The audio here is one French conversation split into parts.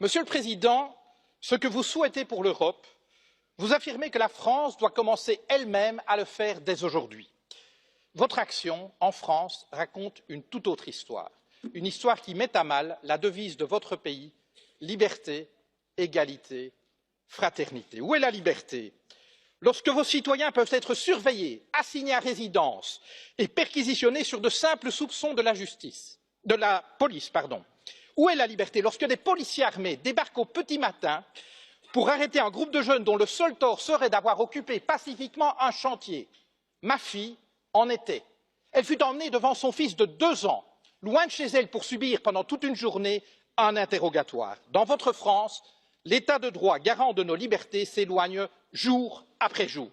Monsieur le Président, ce que vous souhaitez pour l'Europe, vous affirmez que la France doit commencer elle-même à le faire dès aujourd'hui. Votre action en France raconte une toute autre histoire, une histoire qui met à mal la devise de votre pays, liberté, égalité, fraternité. Où est la liberté? Lorsque vos citoyens peuvent être surveillés, assignés à résidence et perquisitionnés sur de simples soupçons de la police. Où est la liberté lorsque des policiers armés débarquent au petit matin pour arrêter un groupe de jeunes dont le seul tort serait d'avoir occupé pacifiquement un chantier? Ma fille en était. Elle fut emmenée devant son fils de 2 ans, loin de chez elle, pour subir pendant toute une journée un interrogatoire. Dans votre France, l'état de droit garant de nos libertés s'éloigne jour après jour.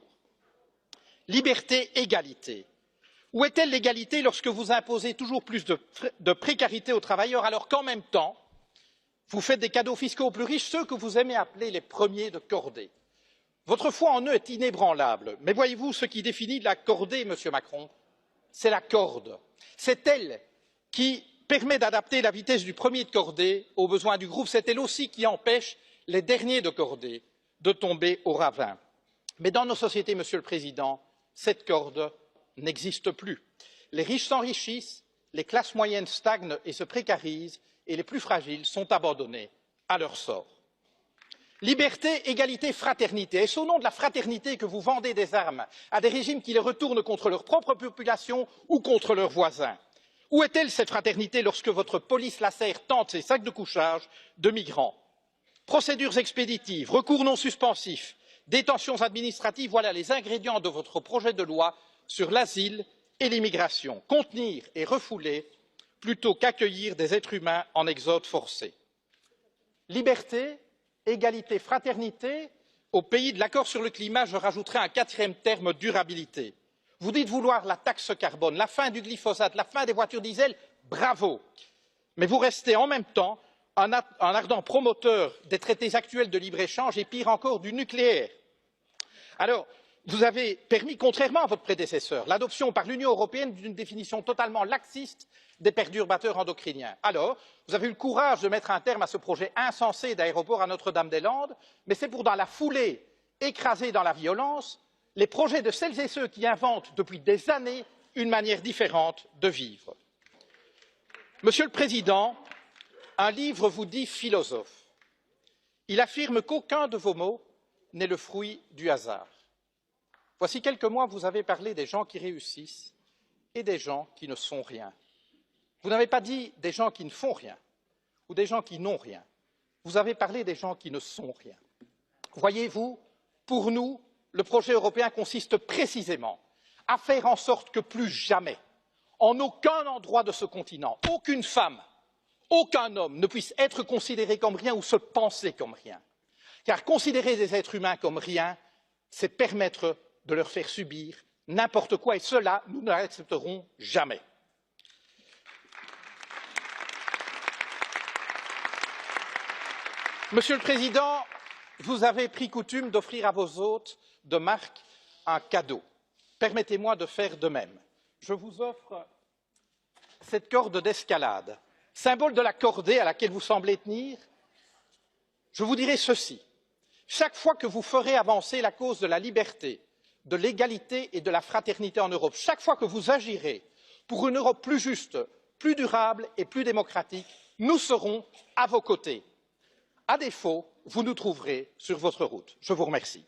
Liberté, égalité. Où est-elle l'égalité lorsque vous imposez toujours plus de précarité aux travailleurs alors qu'en même temps, vous faites des cadeaux fiscaux aux plus riches, ceux que vous aimez appeler les premiers de cordée? Votre foi en eux est inébranlable, mais voyez-vous, ce qui définit la cordée, Monsieur Macron, c'est la corde. C'est elle qui permet d'adapter la vitesse du premier de cordée aux besoins du groupe. C'est elle aussi qui empêche les derniers de cordée de tomber au ravin. Mais dans nos sociétés, Monsieur le Président, cette corde n'existe plus. Les riches s'enrichissent, les classes moyennes stagnent et se précarisent, et les plus fragiles sont abandonnés à leur sort. Liberté, égalité, fraternité. Est-ce au nom de la fraternité que vous vendez des armes à des régimes qui les retournent contre leur propre population ou contre leurs voisins? Où est-elle cette fraternité lorsque votre police lacère tente ses sacs de couchage de migrants? Procédures expéditives, recours non suspensifs, détentions administratives, voilà les ingrédients de votre projet de loi sur l'asile et l'immigration. Contenir et refouler plutôt qu'accueillir des êtres humains en exode forcé. Liberté, égalité, fraternité. Au pays de l'accord sur le climat, je rajouterai un 4e terme, durabilité. Vous dites vouloir la taxe carbone, la fin du glyphosate, la fin des voitures diesel, bravo. Mais vous restez en même temps un ardent promoteur des traités actuels de libre-échange et pire encore du nucléaire. Alors, vous avez permis, contrairement à votre prédécesseur, l'adoption par l'Union européenne d'une définition totalement laxiste des perturbateurs endocriniens. Alors, vous avez eu le courage de mettre un terme à ce projet insensé d'aéroport à Notre-Dame-des-Landes, mais c'est pour, dans la foulée, écraser dans la violence les projets de celles et ceux qui inventent depuis des années une manière différente de vivre. Monsieur le Président, un livre vous dit philosophe. Il affirme qu'aucun de vos mots n'est le fruit du hasard. Voici quelques mois, vous avez parlé des gens qui réussissent et des gens qui ne sont rien. Vous n'avez pas dit des gens qui ne font rien ou des gens qui n'ont rien. Vous avez parlé des gens qui ne sont rien. Voyez-vous, pour nous, le projet européen consiste précisément à faire en sorte que plus jamais, en aucun endroit de ce continent, aucune femme, aucun homme ne puisse être considéré comme rien ou se penser comme rien. Car considérer des êtres humains comme rien, c'est permettre de leur faire subir n'importe quoi, et cela, nous ne l'accepterons jamais. Monsieur le Président, vous avez pris coutume d'offrir à vos hôtes de marque un cadeau. Permettez-moi de faire de même. Je vous offre cette corde d'escalade, symbole de la cordée à laquelle vous semblez tenir. Je vous dirai ceci. Chaque fois que vous ferez avancer la cause de la liberté, de l'égalité et de la fraternité en Europe, chaque fois que vous agirez pour une Europe plus juste, plus durable et plus démocratique, nous serons à vos côtés. À défaut, vous nous trouverez sur votre route. Je vous remercie.